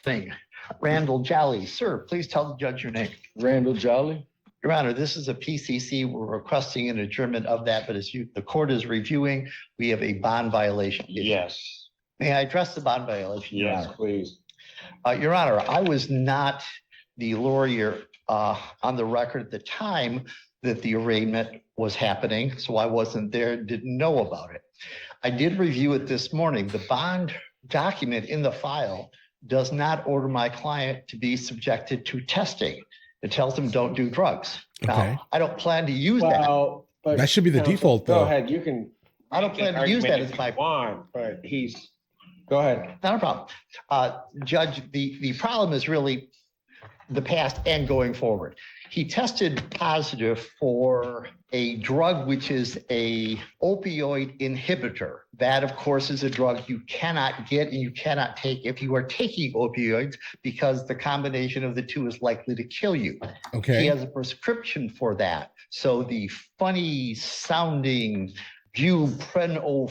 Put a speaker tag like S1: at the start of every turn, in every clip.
S1: thing. Randall Jolly. Sir, please tell the judge your name.
S2: Randall Jolly.
S1: Your Honor, this is a PCC. We're requesting an adjournment of that, but as the court is reviewing, we have a bond violation issue.
S2: Yes.
S1: May I address the bond violation? Your
S2: Yes,
S1: Honor?
S2: please.
S1: Your Honor, I was not the lawyer on the record at the time that the arraignment was happening, so I wasn't there, didn't know about it. I did review it this morning. The bond document in the file does not order my client to be subjected to testing. It tells them don't do drugs.
S3: Okay.
S1: Now, I don't plan to use that.
S2: But
S3: That should be the default, though.
S2: Go ahead, you can.
S1: I don't plan to use that as my.
S2: But go ahead.
S1: Not a problem. Judge, the problem is really the past and going forward. He tested positive for a drug which is a opioid inhibitor. That, of course, is a drug you cannot get and you cannot take if you are taking opioids because the combination of the two is likely to kill you.
S3: Okay.
S1: He has a prescription for that. So the funny sounding buprenorphine.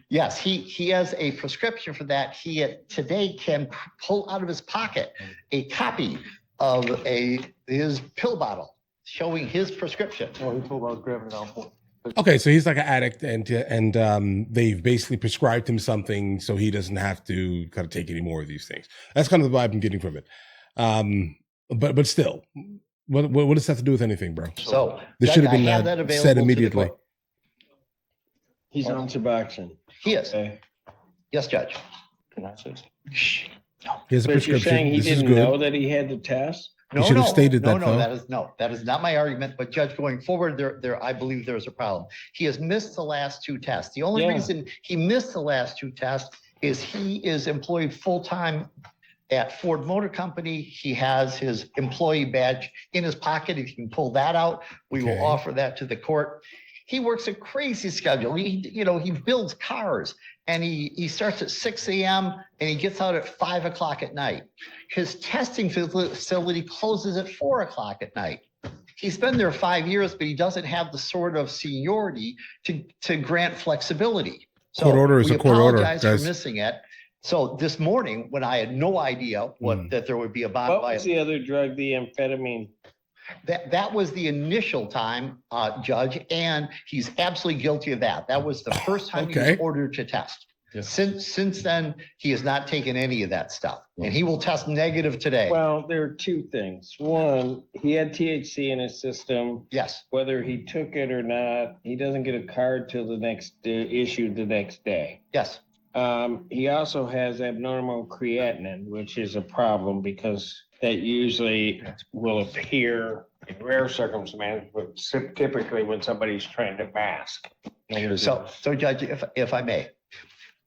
S1: Yes, he has a prescription for that. He today can pull out of his pocket a copy of his pill bottle showing his prescription.
S2: Oh, he told about grabbing it out.
S3: Okay, so he's like an addict, and they've basically prescribed him something so he doesn't have to kind of take any more of these things. That's kind of the vibe I'm getting from it. But still, what does that have to do with anything, bro?
S1: So
S3: This should have
S1: I
S3: been
S1: have that available
S3: said
S1: to the
S3: immediately.
S1: court.
S2: He's on Suboxone.
S1: He is.
S2: Okay.
S1: Yes, Judge.
S2: Can I say?
S1: Shh.
S3: He has a
S2: But you're
S3: prescription.
S2: saying he
S3: This is
S2: didn't know
S3: good.
S2: that he had the test?
S3: You should have stated that,
S1: No,
S3: though.
S1: that is not my argument. But Judge, going forward, I believe there's a problem. He has missed the last two tests. The only
S2: Yeah.
S1: reason he missed the last two tests is he is employed full-time at Ford Motor Company. He has his employee badge in his pocket. If you can pull that out, we
S3: Okay.
S1: will offer that to the court. He works a crazy schedule. He builds cars and he starts at 6 a.m. and he gets out at 5 o'clock at night. His testing facility closes at 4 o'clock at night. He's been there 5 years, but he doesn't have the sort of seniority to grant flexibility. So
S3: Court order is
S1: we
S3: a court order,
S1: apologize
S3: guys.
S1: for missing it. So this morning, when I had no idea that there would be a bond
S2: What was
S1: violation,
S2: the other drug, the amphetamine?
S1: that was the initial time, Judge, and he's absolutely guilty of that. That was the first time he
S3: Okay.
S1: was ordered to test.
S2: Yes.
S1: Since then, he has not taken any of that stuff, and he will test negative today.
S2: Well, there are two things. One, he had THC in his system.
S1: Yes,
S2: Whether he took it or not, he doesn't get a card till the next issued the next day.
S1: yes,
S2: He also has abnormal creatinine, which is a problem because that usually will appear in rare circumstances, but typically when somebody's trying to mask.
S1: so Judge, if I may,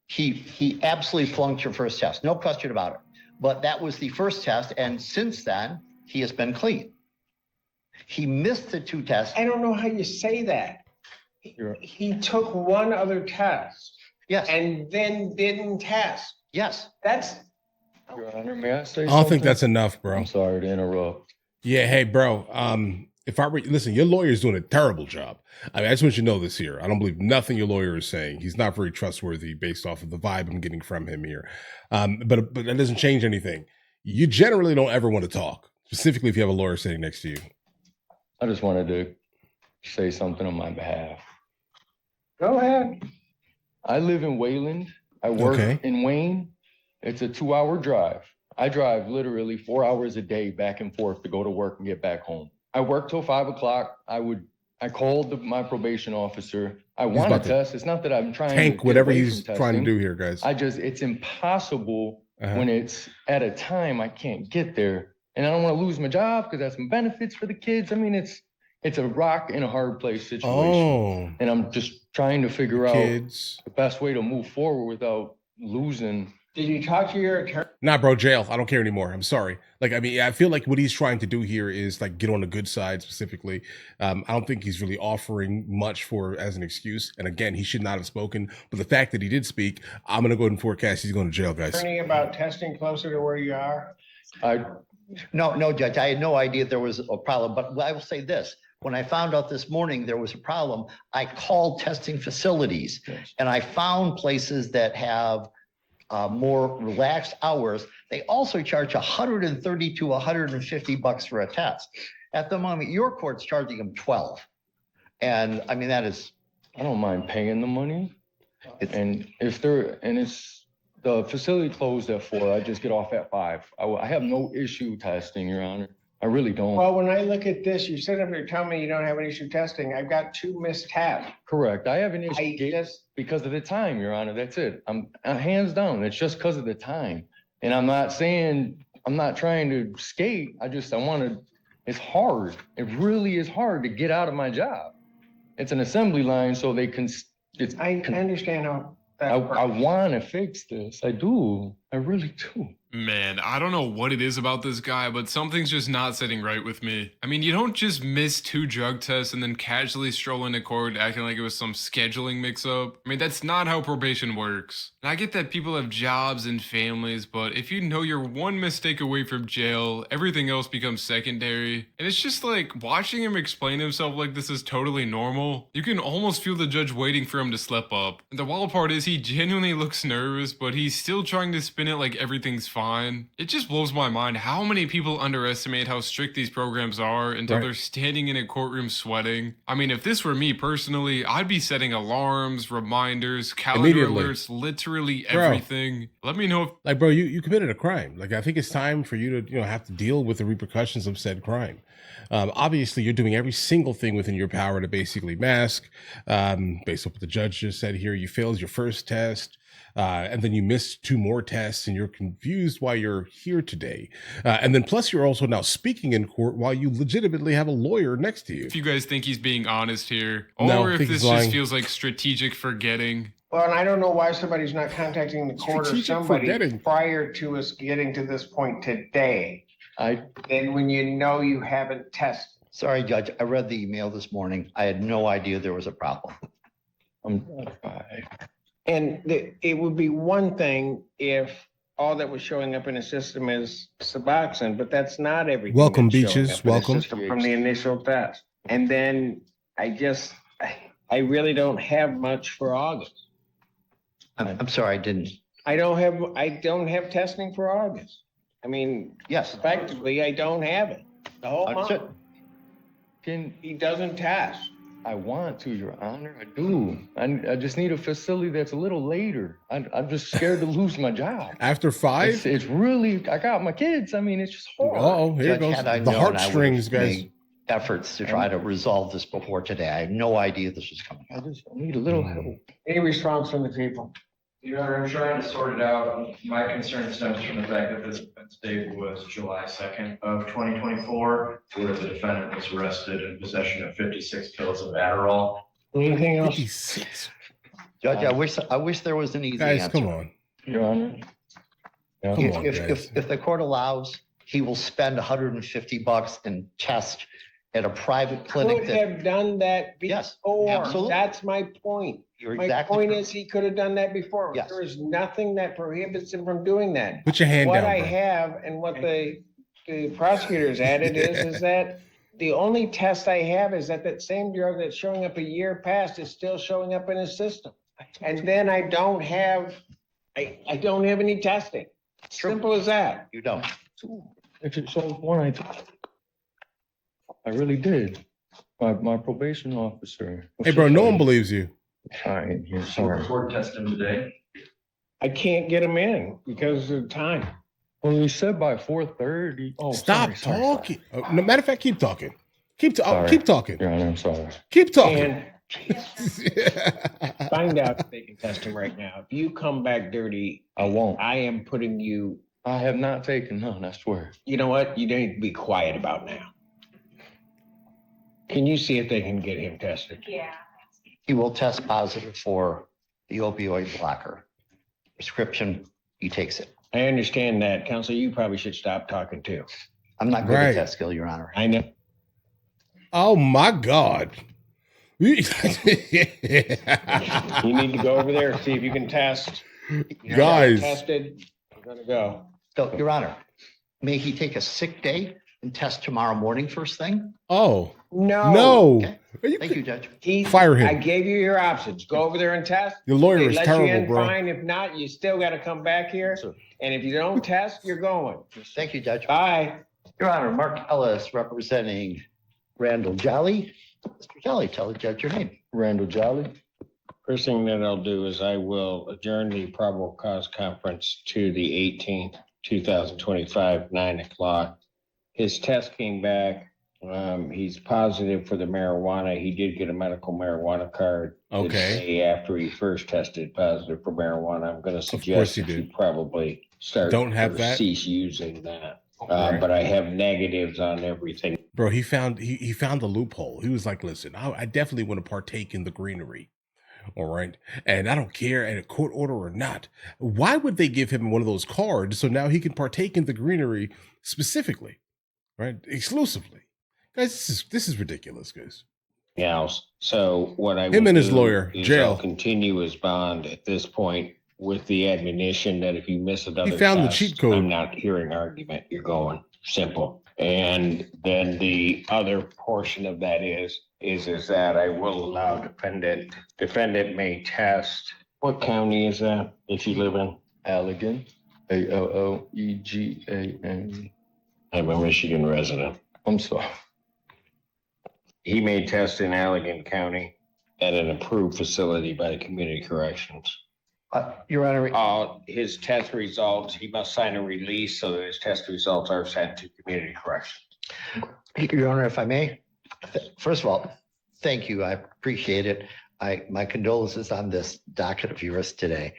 S1: he absolutely flunked your first test, no question about it. But that was the first test, and since then, he has been clean. He missed the two tests.
S2: I don't know how you say that. He took one other test
S1: Yes,
S2: and then didn't test.
S1: yes.
S2: That's,
S4: Your Honor, may I say
S3: I don't
S4: something?
S3: think that's enough, bro.
S4: I'm sorry to interrupt.
S3: Yeah, hey, bro. If I listen, your lawyer is doing a terrible job. I mean, I just want you to know this here. I don't believe nothing your lawyer is saying. He's not very trustworthy based off of the vibe I'm getting from him here. But that doesn't change anything. You generally don't ever want to talk, specifically if you have a lawyer sitting next to you.
S4: I just wanted to say something on my behalf.
S2: go ahead.
S4: I live in Wayland. I work
S3: Okay.
S4: in Wayne. It's a 2-hour drive. I drive literally 4 hours a day back and forth to go to work and get back home. I work till 5 o'clock. I called my probation officer. I want to
S3: about to
S4: test. It's not that I'm trying to
S3: Tank
S4: get
S3: whatever
S4: away
S3: he's
S4: from
S3: trying to
S4: testing.
S3: do here, guys.
S4: It's impossible
S3: Uh-huh.
S4: when it's at a time I can't get there. And I don't want to lose my job because that's some benefits for the kids. I mean, it's a rock in a hard place situation.
S3: Oh,
S4: And I'm just trying to figure out
S3: kids.
S4: the best way to move forward without losing.
S2: Did you talk to your attorney?
S3: Nah, bro, jail. I don't care anymore. I'm sorry. Like, I mean, I feel like what he's trying to do here is like get on the good side specifically. I don't think he's really offering much for as an excuse. And again, he should not have spoken. But the fact that he did speak, I'm going to go ahead and forecast he's going to jail, guys.
S2: Attorney about testing closer to where you are?
S1: No, Judge, I had no idea there was a problem, but I will say this. When I found out this morning there was a problem, I called testing facilities
S4: Yes.
S1: and I found places that have more relaxed hours, they also charge $130 to $150 for a test. At the moment, your court's charging them 12. And I mean, that is,
S4: I don't mind paying the money.
S1: It's-
S4: And if they're, and it's, the facility closed at 4, I just get off at 5. I have no issue testing, Your Honor. I really don't.
S2: Well, when I look at this, you sit up there telling me you don't have an issue testing. I've got 2 missed tests.
S4: Correct. I have an
S2: I
S4: issue
S2: just,
S4: because of the time, Your Honor. That's it. I'm hands down. It's just because of the time. And I'm not saying, I'm not trying to skate. I want to, it's hard. It really is hard to get out of my job. It's an assembly line, so they can, it's,
S2: I understand how that
S4: I
S2: works.
S4: want to fix this. I do. I really do.
S5: Man, I don't know what it is about this guy, but something's just not sitting right with me. I mean, you don't just miss 2 drug tests and then casually stroll into court acting like it was some scheduling mix-up. I mean, that's not how probation works. And I get that people have jobs and families, but if you know you're one mistake away from jail, everything else becomes secondary. And it's just like, watching him explain himself like this is totally normal. You can almost feel the judge waiting for him to slip up. And the wild part is he genuinely looks nervous, but he's still trying to spin it like everything's fine. It just blows my mind how many people underestimate how strict these programs are until they're standing in a courtroom sweating. I mean, if this were me personally, I'd be setting alarms, reminders, calendar
S3: Immediately.
S5: alerts, literally everything. Let me know if
S3: Like, bro, you committed a crime. Like, I think it's time for you to, have to deal with the repercussions of said crime. Obviously, you're doing every single thing within your power to basically mask. Based on what the judge just said here, you failed your first test. And then you missed 2 more tests and you're confused why you're here today. And then plus you're also now speaking in court while you legitimately have a lawyer next to you.
S5: you guys think he's being honest here,
S3: No,
S5: or
S3: I
S5: if
S3: think
S5: this
S3: he's
S5: just
S3: lying.
S5: feels like strategic forgetting.
S2: Well, and I don't know why somebody's not contacting the court or
S3: Strategic
S2: somebody
S3: forgetting.
S2: prior to us getting to this point today. Then when you know you haven't tested.
S1: sorry, Judge, I read the email this morning. I had no idea there was a problem.
S2: And it would be one thing if all that was showing up in the system is Suboxone, but that's not everything.
S3: Welcome,
S2: that's showing
S3: Beaches.
S2: up in the
S3: Welcome.
S2: system from the initial test. And then I really don't have much for August.
S1: I'm sorry, I didn't.
S2: I don't have testing for August. I mean,
S1: Yes.
S2: effectively, I don't have it. The whole
S1: Understood.
S2: month. He doesn't test.
S4: I want to, Your Honor. I do. I just need a facility that's a little later. I'm just scared to lose my job.
S3: After 5?
S4: It's really, I got my kids. I mean, it's just hard.
S3: Oh, here it
S1: Judge,
S3: goes.
S1: had I
S3: The
S1: known, I would
S3: heartstrings,
S1: have
S3: guys.
S1: made efforts to try to resolve this before today. I had no idea this was coming
S4: I
S1: up.
S4: just need a little help.
S2: Any response from the people?
S6: Your Honor, I'm trying to sort it out. My concern stems from the fact that this offense date was July 2nd of 2024, where the defendant was arrested in possession of 56 pills of Adderall.
S2: Anything else?
S3: 56.
S1: Judge, I wish there was an easy
S3: Guys,
S1: answer.
S3: come on.
S4: Your Honor. Yeah.
S3: Come on,
S1: If,
S3: guys.
S1: if the court allows, he will spend $150 and test at a private clinic
S2: Could
S1: that,
S2: have done that
S1: Yes,
S2: before.
S1: absolutely.
S2: That's my point.
S1: you're
S2: My
S1: exactly.
S2: point
S1: correct.
S2: is he could have done that before.
S1: Yes.
S2: There is nothing that prohibits him from doing that.
S3: Put your hand
S2: What
S3: down,
S2: I
S3: bro.
S2: have and what the prosecutors added is that the only test I have is that same drug that's showing up a year past is still showing up in his system. And then I don't have any testing. Simple as that.
S1: You don't.
S4: If it shows one, I really did. My probation officer.
S3: Hey, bro, no one believes you.
S4: Fine, you're
S6: Will
S4: sorry.
S6: the court test him today?
S2: I can't get him in because of time.
S4: Well, we said by 4:30. Oh,
S3: Stop
S4: sorry.
S3: talking. No matter of fact, keep talking. Keep
S4: Sorry.
S3: talking.
S4: Your Honor, I'm sorry.
S3: Keep talking.
S2: And find out if they can test him right now. If you come back dirty,
S4: I won't.
S2: I am putting you,
S4: I have not taken none, I swear.
S2: you know what? You need to be quiet about now. Can you see if they can get him tested?
S1: He will test positive for the opioid blocker. Prescription, he takes it.
S2: I understand that. Counselor, you probably should stop talking too.
S1: I'm not good
S3: Right.
S1: at that skill, Your Honor.
S2: I know.
S3: Oh my God.
S2: You need to go over there, see if you can test. You're
S3: Guys.
S2: Tested, I'm gonna go.
S1: So, Your Honor, may he take a sick day and test tomorrow morning first thing?
S3: Oh,
S2: No.
S3: no.
S1: Okay.
S3: Are you
S1: Thank you, Judge.
S3: Fire him.
S2: I gave you your options. Go over there and test.
S3: Your lawyer
S2: They
S3: is
S2: let you
S3: terrible,
S2: in,
S3: bro.
S2: fine. If not, you still got to come back here.
S1: Sir.
S2: And if you don't test, you're going.
S1: Thank you, Judge.
S2: Bye.
S1: Your Honor, Mark Ellis representing Randall Jolly. Mr. Jolly, tell the judge your name.
S4: Randall Jolly.
S2: First thing that I'll do is I will adjourn the probable cause conference to the 18th, 2025, 9 o'clock. His test came back. He's positive for the marijuana. He did get a medical marijuana card. The
S3: Okay.
S2: day after he first tested positive for marijuana, I'm gonna
S3: course
S2: suggest
S3: he
S2: that you
S3: did.
S2: probably start.
S3: Don't have
S2: or
S3: that?
S2: cease using that.
S3: Okay.
S2: But I have negatives on everything.
S3: Bro, he found the loophole. He was like, listen, I definitely want to partake in the greenery. All right. And I don't care at a court order or not. Why would they give him one of those cards so now he can partake in the greenery specifically? Right? Exclusively. Guys, this is ridiculous, guys.
S2: Else. So what I
S3: Him
S2: will
S3: and his
S2: do
S3: lawyer,
S2: is
S3: jail.
S2: I'll continue his bond at this point with the admonition that if you miss another
S3: found the
S2: test,
S3: cheat code.
S2: I'm not hearing argument. You're going simple. And then the other portion of that is that I will allow defendant may test. What county is that if you live in?
S4: Allegan. Allegan.
S2: I'm a Michigan resident.
S4: I'm sorry.
S2: He may test in Allegan County at an approved facility by the community corrections.
S1: Your Honor,
S2: His test results, he must sign a release so that his test results are sent to community corrections.
S1: Your Honor, if I may, first of all, thank you. I appreciate it. My condolences on this docket of yours today.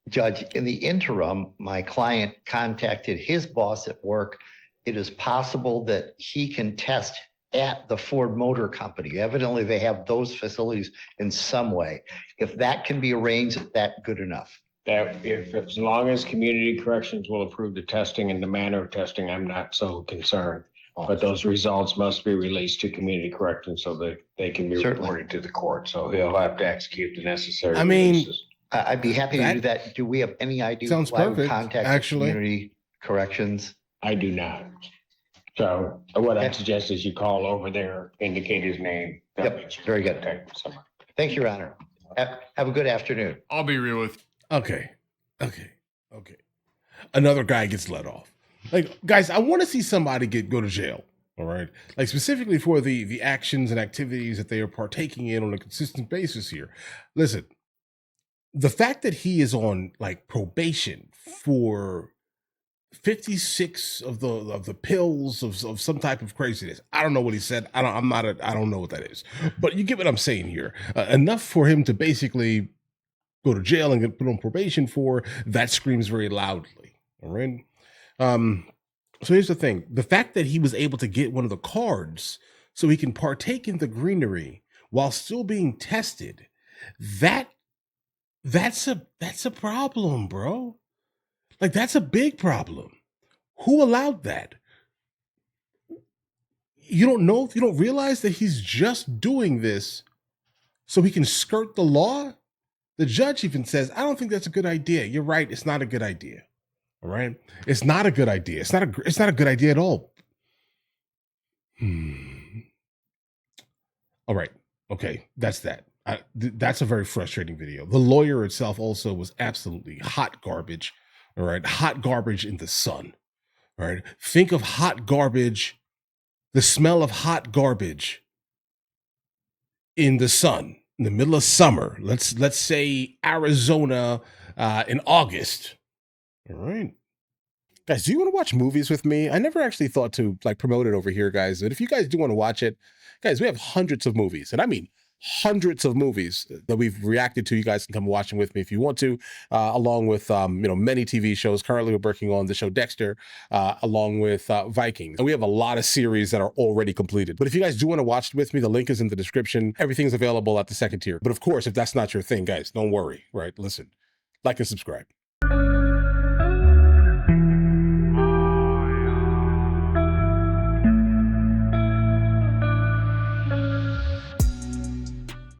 S1: Judge, in the interim, my client contacted his boss at work. It is possible that he can test at the Ford Motor Company. Evidently, they have those facilities in some way. If that can be arranged, is that good enough?
S2: That if, as long as community corrections will approve the testing and the manner of testing, I'm not so concerned. But those results must be released to community corrections so that they can be
S1: Certainly.
S2: reported to the court. So he'll have to execute the necessary
S3: I mean,
S2: releases.
S1: I'd be happy to do that. Do we have any idea
S3: Sounds
S1: why we
S3: perfect,
S1: contact
S3: actually.
S1: community corrections?
S2: I do not. So what I
S1: Okay.
S2: suggest is you call over there, indicate his name.
S1: Yep, very good. Thank you, Your Honor. Have a good afternoon.
S5: I'll be real with
S3: Okay. Another guy gets let off. Like, guys, I want to see somebody go to jail. All right. Like, specifically for the actions and activities that they are partaking in on a consistent basis here. Listen, the fact that he is on like probation for 56 of the pills of some type of craziness. I don't know what he said. I don't know what that is. But you get what I'm saying here. Enough for him to basically go to jail and get put on probation for, that screams very loudly. All right. So here's the thing. The fact that he was able to get one of the cards so he can partake in the greenery while still being tested, that's a problem, bro. Like, that's a big problem. Who allowed that? You don't know, you don't realize that he's just doing this so he can skirt the law? The judge even says, I don't think that's a good idea. You're right. It's not a good idea. All right. It's not a good idea. It's not a good idea at all. All right. Okay. That's that. That's a very frustrating video. The lawyer itself also was absolutely hot garbage. All right. Hot garbage in the sun. All right. Think of hot garbage, the smell of hot garbage in the sun, in the middle of summer. Let's say Arizona in August. All right. Guys, do you want to watch movies with me? I never actually thought to like promote it over here, guys. But if you guys do want to watch it, guys, we have hundreds of movies. And I mean hundreds of movies that we've reacted to. You guys can come watch them with me if you want to, along with many TV shows. Currently, we're working on the show Dexter, along with Vikings. And we have a lot of series that are already completed. But if you guys do want to watch it with me, the link is in the description. Everything's available at the second tier. But of course, if that's not your thing, guys, don't worry, right? Listen, like and subscribe.